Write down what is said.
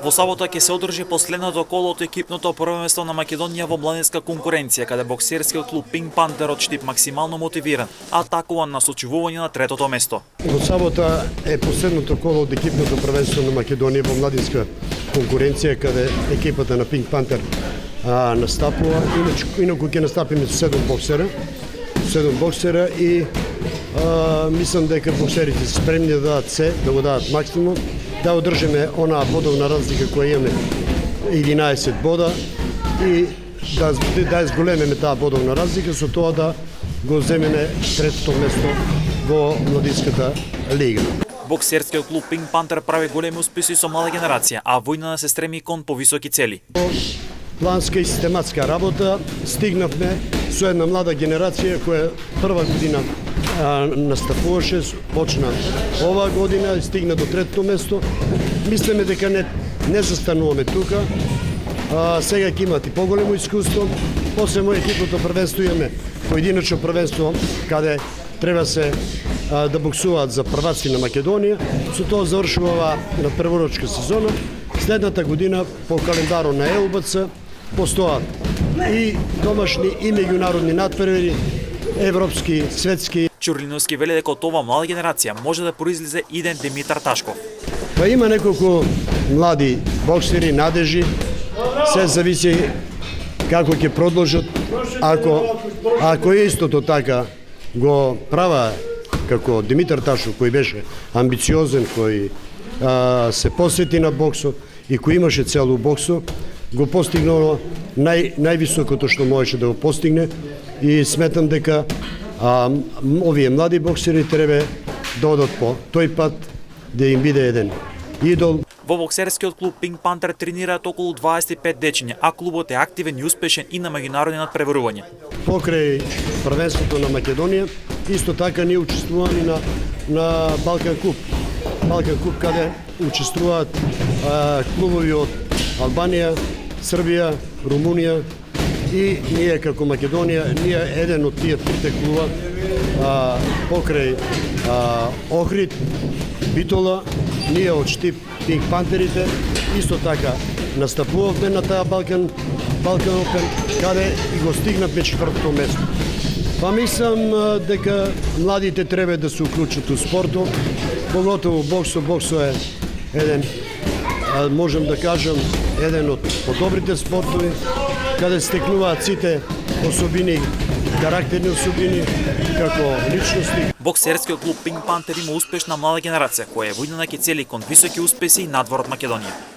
Во сабота ќе се одржи последното коло од екипното првенство на Македонија во младинска конкуренција, каде боксерскиот клуб Pink Panther од Штип максимално мотивиран, атакуван на сочувување на третото место. Во сабота е последното коло од екипното првенство на Македонија во младинска конкуренција, каде екипата на Pink Panther настапува. Инаку ќе настапиме со 7 боксера и мислам дека боксерите се спремни да дадат се, да го дадат максимум, да одржиме онаа бодовна разлика која имаме 11 бода и да изголемиме таа бодовна разлика, со тоа да го земеме третото место во младинската лига. Боксерскиот клуб Pink Panther прави големи успеси со млада генерација, а војна се стреми кон повисоки цели. Планска и систематска работа стигнавме со една млада генерација која прва година настапуваше, почна оваа година и стигна до третото место. Мислиме дека не застануваме тука. Сега ќе имат и поголемо искуство. После екипното првенство имаме поединечно првенство каде треба се да боксуваат за прваци на Македонија. Со тоа завршува на прворочка сезона. Следната година по календарот на ЕЛБЦ постојат и домашни и меѓународни натпревари, европски, светски. Чурлиновски вели дека од оваа млада генерација може да произлезе иден Димитар Ташков. Па има неколку млади боксери, надежи, се зависи како ќе продолжат. Ако истото така го права како Димитар Ташков, кој беше амбициозен, кој се посвети на боксот и кој имаше цел у боксот, го постигнало највисокото што можеше да го постигне и сметам дека овие млади боксери треба да одат по тој пат да им биде еден идол. Во боксерскиот клуб Pink Panther тренираат околу 25 дечиња, а клубот е активен и успешен и на меѓународни надпреварувања. Покрај првенството на Македонија, исто така ние учествуваме на Балкан Куп. Балкан Куп каде учествуваат клубови од Албанија, Србија, Румунија и ние како Македонија, ние еден од тие трите клуба покрај Охрид, Битола, ние од Штип Pink Пантерите исто така настапувавме на таа Балкан Опен, каде и го стигнавме четвртото место. Па мислам дека младите треба да се уклучат у спортот, поготово боксот. Боксот е еден, можам да кажам, еден од подобрите спортови, каде стекнуваат сите особини, карактерни особини, како личности. Боксерскиот клуб Pink Panther има успешна млада генерација, која е војна на ке цели кон високи успеси надвор од Македонија.